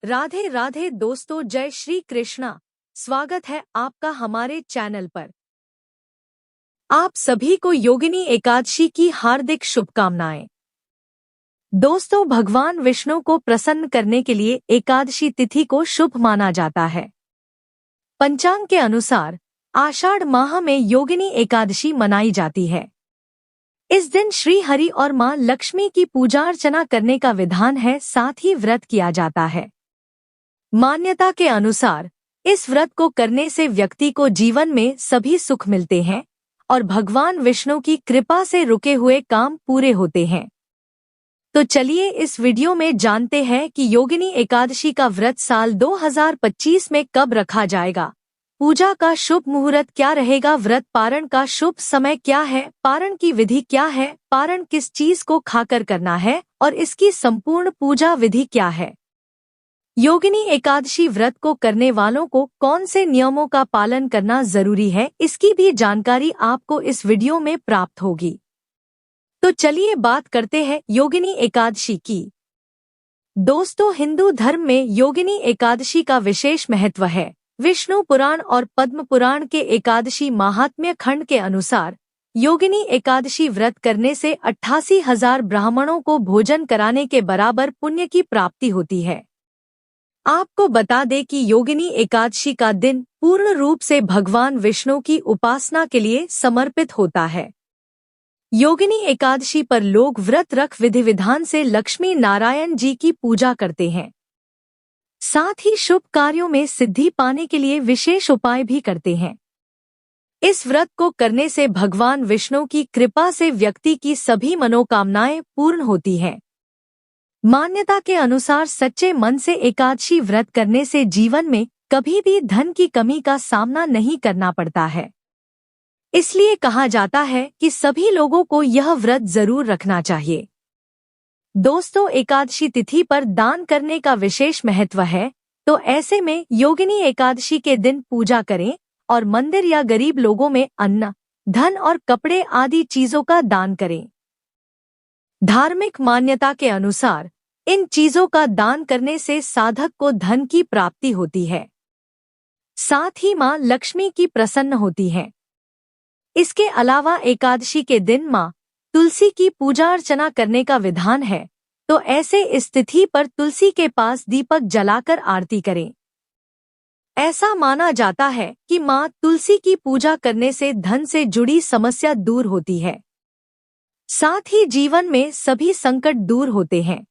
राधे राधे दोस्तों, जय श्री कृष्णा। स्वागत है आपका हमारे चैनल पर। आप सभी को योगिनी एकादशी की हार्दिक शुभकामनाएं। दोस्तों, भगवान विष्णु को प्रसन्न करने के लिए एकादशी तिथि को शुभ माना जाता है। पंचांग के अनुसार आषाढ़ माह में योगिनी एकादशी मनाई जाती है। इस दिन श्री हरि और मां लक्ष्मी की पूजा अर्चना करने का विधान है, साथ ही व्रत किया जाता है। मान्यता के अनुसार इस व्रत को करने से व्यक्ति को जीवन में सभी सुख मिलते हैं और भगवान विष्णु की कृपा से रुके हुए काम पूरे होते हैं। तो चलिए इस वीडियो में जानते हैं कि योगिनी एकादशी का व्रत साल 2025 में कब रखा जाएगा, पूजा का शुभ मुहूर्त क्या रहेगा, व्रत पारण का शुभ समय क्या है, पारण की विधि क्या है, पारण किस चीज को खाकर करना है और इसकी संपूर्ण पूजा विधि क्या है। योगिनी एकादशी व्रत को करने वालों को कौन से नियमों का पालन करना जरूरी है, इसकी भी जानकारी आपको इस वीडियो में प्राप्त होगी। तो चलिए बात करते हैं योगिनी एकादशी की। दोस्तों, हिंदू धर्म में योगिनी एकादशी का विशेष महत्व है। विष्णु पुराण और पद्म पुराण के एकादशी महात्म्य खंड के अनुसार योगिनी एकादशी व्रत करने से 88,000 ब्राह्मणों को भोजन कराने के बराबर पुण्य की प्राप्ति होती है। आपको बता दें कि योगिनी एकादशी का दिन पूर्ण रूप से भगवान विष्णु की उपासना के लिए समर्पित होता है। योगिनी एकादशी पर लोग व्रत रख विधि विधान से लक्ष्मी नारायण जी की पूजा करते हैं। साथ ही शुभ कार्यों में सिद्धि पाने के लिए विशेष उपाय भी करते हैं। इस व्रत को करने से भगवान विष्णु की कृपा से व्यक्ति की सभी मनोकामनाएं पूर्ण होती हैं। मान्यता के अनुसार सच्चे मन से एकादशी व्रत करने से जीवन में कभी भी धन की कमी का सामना नहीं करना पड़ता है। इसलिए कहा जाता है कि सभी लोगों को यह व्रत जरूर रखना चाहिए। दोस्तों, एकादशी तिथि पर दान करने का विशेष महत्व है, तो ऐसे में योगिनी एकादशी के दिन पूजा करें और मंदिर या गरीब लोगों में अन्न, धन और कपड़े आदि चीजों का दान करें। धार्मिक मान्यता के अनुसार इन चीजों का दान करने से साधक को धन की प्राप्ति होती है, साथ ही मां लक्ष्मी की प्रसन्न होती हैं। इसके अलावा एकादशी के दिन मां तुलसी की पूजा अर्चना करने का विधान है, तो ऐसे स्थिति पर तुलसी के पास दीपक जलाकर आरती करें। ऐसा माना जाता है कि मां तुलसी की पूजा करने से धन से जुड़ी समस्या दूर होती है, साथ ही जीवन में सभी संकट दूर होते हैं।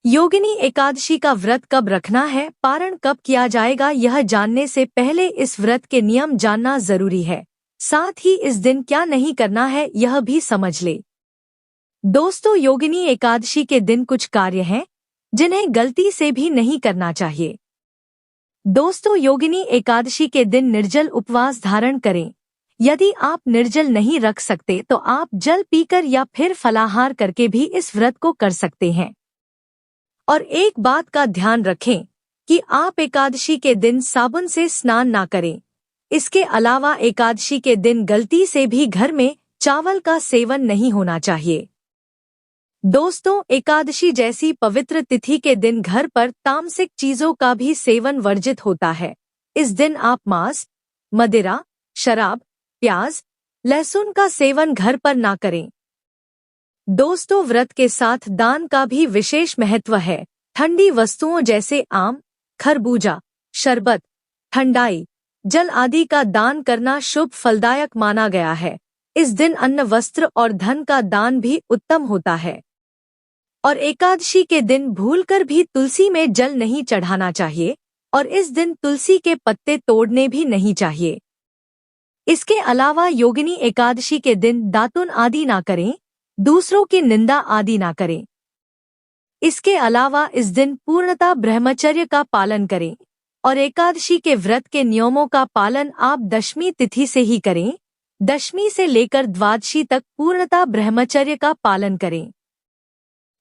योगिनी एकादशी का व्रत कब रखना है, पारण कब किया जाएगा, यह जानने से पहले इस व्रत के नियम जानना जरूरी है। साथ ही इस दिन क्या नहीं करना है यह भी समझ ले। दोस्तों, योगिनी एकादशी के दिन कुछ कार्य हैं जिन्हें गलती से भी नहीं करना चाहिए। दोस्तों, योगिनी एकादशी के दिन निर्जल उपवास धारण करें। यदि आप निर्जल नहीं रख सकते तो आप जल पीकर या फिर फलाहार करके भी इस व्रत को कर सकते हैं। और एक बात का ध्यान रखें कि आप एकादशी के दिन साबुन से स्नान ना करें। इसके अलावा एकादशी के दिन गलती से भी घर में चावल का सेवन नहीं होना चाहिए। दोस्तों, एकादशी जैसी पवित्र तिथि के दिन घर पर तामसिक चीजों का भी सेवन वर्जित होता है। इस दिन आप मांस, मदिरा, शराब, प्याज, लहसुन का सेवन घर पर ना करें। दोस्तों, व्रत के साथ दान का भी विशेष महत्व है। ठंडी वस्तुओं जैसे आम, खरबूजा, शरबत, ठंडाई, जल आदि का दान करना शुभ फलदायक माना गया है। इस दिन अन्न, वस्त्र और धन का दान भी उत्तम होता है। और एकादशी के दिन भूलकर भी तुलसी में जल नहीं चढ़ाना चाहिए और इस दिन तुलसी के पत्ते तोड़ने भी नहीं चाहिए। इसके अलावा योगिनी एकादशी के दिन दातुन आदि ना करें, दूसरों की निंदा आदि ना करें। इसके अलावा इस दिन पूर्णतः ब्रह्मचर्य का पालन करें और एकादशी के व्रत के नियमों का पालन आप दशमी तिथि से ही करें। दशमी से लेकर द्वादशी तक पूर्णतः ब्रह्मचर्य का पालन करें।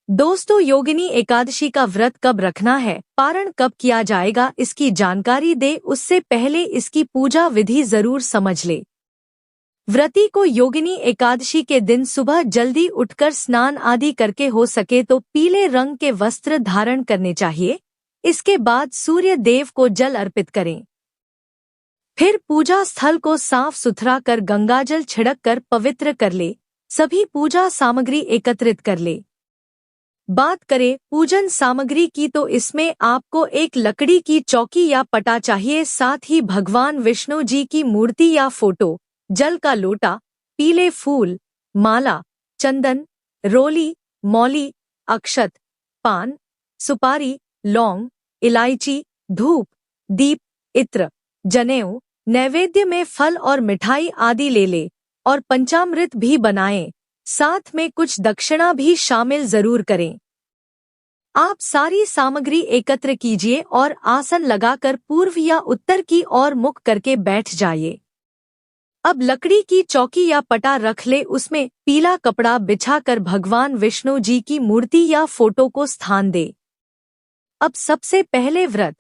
दोस्तों, योगिनी एकादशी का व्रत कब रखना है, पारण कब किया जाएगा, इसकी जानकारी दे उससे पहले इसकी पूजा विधि जरूर समझ ले। व्रती को योगिनी एकादशी के दिन सुबह जल्दी उठकर स्नान आदि करके हो सके तो पीले रंग के वस्त्र धारण करने चाहिए। इसके बाद सूर्य देव को जल अर्पित करें। फिर पूजा स्थल को साफ सुथरा कर गंगाजल छिड़क कर पवित्र कर ले। सभी पूजा सामग्री एकत्रित कर ले। बात करें पूजन सामग्री की तो इसमें आपको एक लकड़ी की चौकी या पटा चाहिए, साथ ही भगवान विष्णु जी की मूर्ति या फोटो, जल का लोटा, पीले फूल, माला, चंदन, रोली, मौली, अक्षत, पान, सुपारी, लौंग, इलायची, धूप, दीप, इत्र, जनेऊ, नैवेद्य में फल और मिठाई आदि ले ले और पंचामृत भी बनाएं। साथ में कुछ दक्षिणा भी शामिल जरूर करें। आप सारी सामग्री एकत्र कीजिए और आसन लगाकर पूर्व या उत्तर की ओर मुख करके बैठ जाइए। अब लकड़ी की चौकी या पटा रख ले, उसमें पीला कपड़ा बिछाकर भगवान विष्णु जी की मूर्ति या फोटो को स्थान दे। अब सबसे पहले व्रत,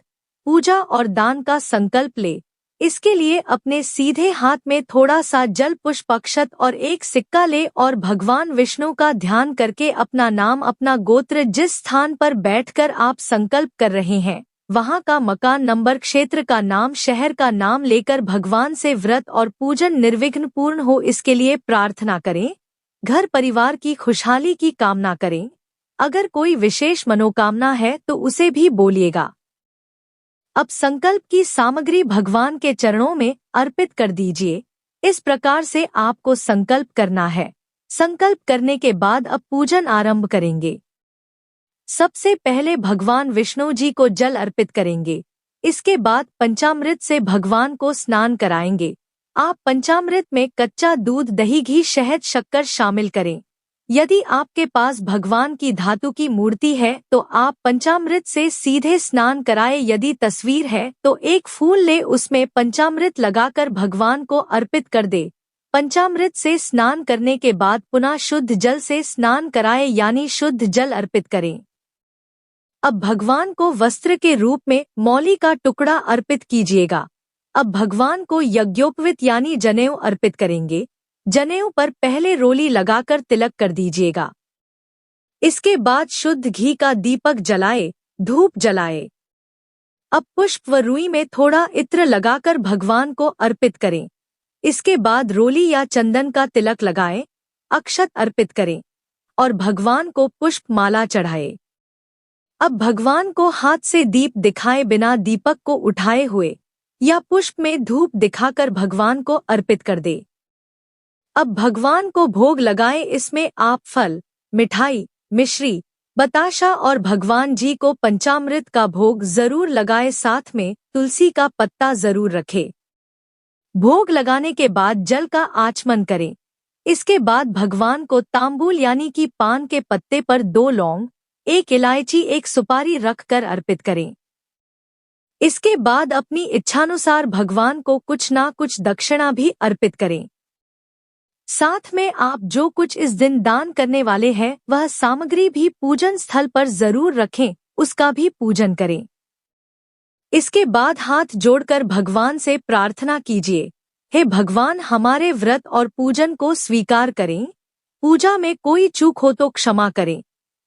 पूजा और दान का संकल्प ले। इसके लिए अपने सीधे हाथ में थोड़ा सा जल, पुष्प, अक्षत और एक सिक्का ले और भगवान विष्णु का ध्यान करके अपना नाम, अपना गोत्र, जिस स्थान पर बैठकर आप संकल्प कर रहे हैं वहां का मकान नंबर, क्षेत्र का नाम, शहर का नाम लेकर भगवान से व्रत और पूजन निर्विघ्न पूर्ण हो इसके लिए प्रार्थना करें। घर परिवार की खुशहाली की कामना करें। अगर कोई विशेष मनोकामना है तो उसे भी बोलिएगा। अब संकल्प की सामग्री भगवान के चरणों में अर्पित कर दीजिए। इस प्रकार से आपको संकल्प करना है। संकल्प करने के बाद अब पूजन आरंभ करेंगे। सबसे पहले भगवान विष्णु जी को जल अर्पित करेंगे। इसके बाद पंचामृत से भगवान को स्नान कराएंगे। आप पंचामृत में कच्चा दूध, दही, घी, शहद, शक्कर शामिल करें। यदि आपके पास भगवान की धातु की मूर्ति है तो आप पंचामृत से सीधे स्नान कराएं। यदि तस्वीर है तो एक फूल ले, उसमें पंचामृत लगाकर भगवान को अर्पित कर दे। पंचामृत से स्नान करने के बाद पुनः शुद्ध जल से स्नान कराएं, यानी शुद्ध जल अर्पित करें। अब भगवान को वस्त्र के रूप में मौली का टुकड़ा अर्पित कीजिएगा। अब भगवान को यज्ञोपवीत यानी जनेऊ अर्पित करेंगे। जनेऊ पर पहले रोली लगाकर तिलक कर दीजिएगा। इसके बाद शुद्ध घी का दीपक जलाए, धूप जलाए। अब पुष्प व रुई में थोड़ा इत्र लगाकर भगवान को अर्पित करें। इसके बाद रोली या चंदन का तिलक लगाएं, अक्षत अर्पित करें और भगवान को पुष्प माला चढ़ाए। अब भगवान को हाथ से दीप दिखाए बिना दीपक को उठाए हुए या पुष्प में धूप दिखाकर भगवान को अर्पित कर दे। अब भगवान को भोग लगाए। इसमें आप फल, मिठाई, मिश्री, बताशा और भगवान जी को पंचामृत का भोग जरूर लगाए। साथ में तुलसी का पत्ता जरूर रखे। भोग लगाने के बाद जल का आचमन करें। इसके बाद भगवान को तांबूल यानी कि पान के पत्ते पर 2 लौंग, 1 इलायची, 1 सुपारी रखकर अर्पित करें। इसके बाद अपनी इच्छानुसार भगवान को कुछ ना कुछ दक्षिणा भी अर्पित करें। साथ में आप जो कुछ इस दिन दान करने वाले हैं वह सामग्री भी पूजन स्थल पर जरूर रखें, उसका भी पूजन करें। इसके बाद हाथ जोड़कर भगवान से प्रार्थना कीजिए, हे भगवान, हमारे व्रत और पूजन को स्वीकार करें। पूजा में कोई चूक हो तो क्षमा करें।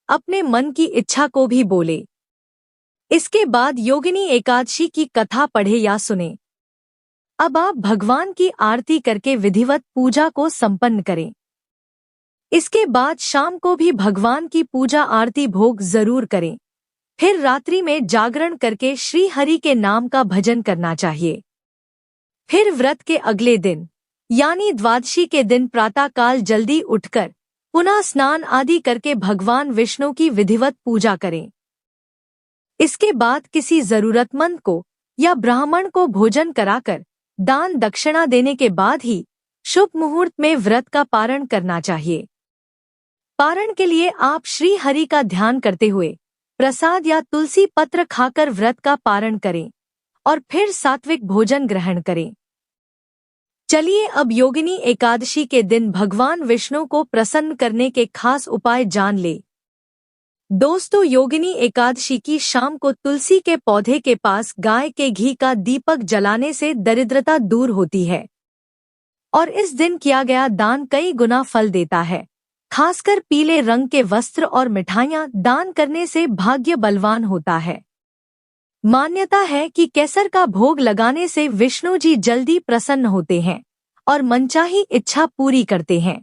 अपने मन की इच्छा को भी बोले। इसके बाद योगिनी एकादशी की कथा पढ़े या सुने। अब आप भगवान की आरती करके विधिवत पूजा को संपन्न करें। इसके बाद शाम को भी भगवान की पूजा आरती भोग जरूर करें। फिर रात्रि में जागरण करके श्री हरि के नाम का भजन करना चाहिए। फिर व्रत के अगले दिन यानी द्वादशी के दिन प्रातःकाल जल्दी उठकर पुनः स्नान आदि करके भगवान विष्णु की विधिवत पूजा करें। इसके बाद किसी जरूरतमंद को या ब्राह्मण को भोजन कराकर दान दक्षिणा देने के बाद ही शुभ मुहूर्त में व्रत का पारण करना चाहिए। पारण के लिए आप श्री हरि का ध्यान करते हुए प्रसाद या तुलसी पत्र खाकर व्रत का पारण करें और फिर सात्विक भोजन ग्रहण करें। चलिए अब योगिनी एकादशी के दिन भगवान विष्णु को प्रसन्न करने के खास उपाय जान ले। दोस्तों, योगिनी एकादशी की शाम को तुलसी के पौधे के पास गाय के घी का दीपक जलाने से दरिद्रता दूर होती है और इस दिन किया गया दान कई गुना फल देता है। खासकर पीले रंग के वस्त्र और मिठाइयां दान करने से भाग्य बलवान होता है। मान्यता है कि केसर का भोग लगाने से विष्णु जी जल्दी प्रसन्न होते हैं और मनचाही इच्छा पूरी करते हैं।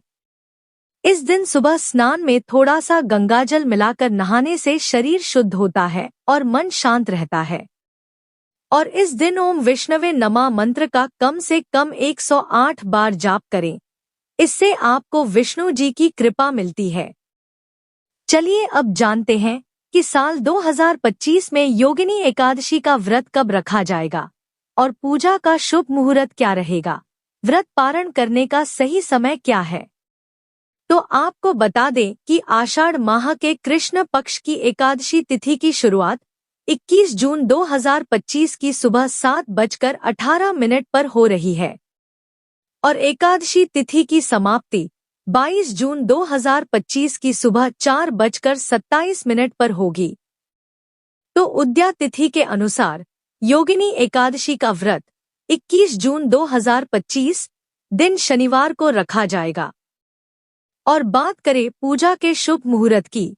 इस दिन सुबह स्नान में थोड़ा सा गंगाजल मिलाकर नहाने से शरीर शुद्ध होता है और मन शांत रहता है। और इस दिन ओम विष्णवे नमः मंत्र का कम से कम 108 बार जाप करें। इससे आपको विष्णु जी की कृपा मिलती है। चलिए अब जानते हैं कि साल 2025 में योगिनी एकादशी का व्रत कब रखा जाएगा और पूजा का शुभ मुहूर्त क्या रहेगा। व्रत पारण करने का सही समय क्या है? तो आपको बता दें कि आषाढ़ माह के कृष्ण पक्ष की एकादशी तिथि की शुरुआत 21 जून 2025 की सुबह 7:18 पर हो रही है और एकादशी तिथि की समाप्ति 22 जून 2025 की सुबह 4:27 पर होगी। तो उद्या तिथि के अनुसार योगिनी एकादशी का व्रत 21 जून 2025 दिन शनिवार को रखा जाएगा। और बात करें पूजा के शुभ मुहूर्त की,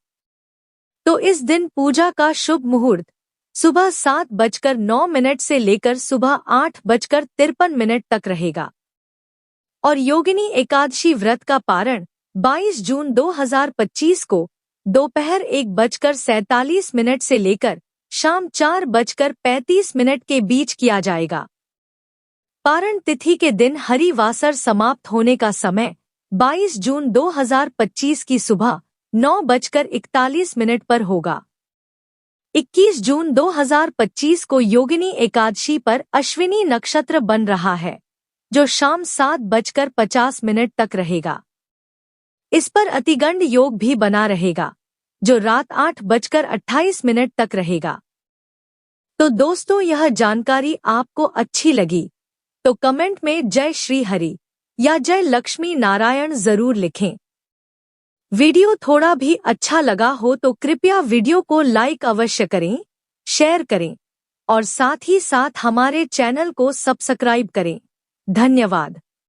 तो इस दिन पूजा का शुभ मुहूर्त सुबह 7:09 से लेकर सुबह 8:53 तक रहेगा और योगिनी एकादशी व्रत का पारण 22 जून 2025 को दोपहर 1:47 से लेकर शाम 4:35 के बीच किया जाएगा। पारण तिथि के दिन हरिवासर समाप्त होने का समय 22 जून 2025 की सुबह 9:41 पर होगा। 21 जून 2025 को योगिनी एकादशी पर अश्विनी नक्षत्र बन रहा है, जो शाम 7:50 तक रहेगा। इस पर अतिगंड योग भी बना रहेगा, जो रात 8:28 तक रहेगा। तो दोस्तों, यह जानकारी आपको अच्छी लगी तो कमेंट में जय श्री हरि या जय लक्ष्मी नारायण जरूर लिखें। वीडियो थोड़ा भी अच्छा लगा हो तो कृपया वीडियो को लाइक अवश्य करें, शेयर करें और साथ ही साथ हमारे चैनल को सब्सक्राइब करें। धन्यवाद।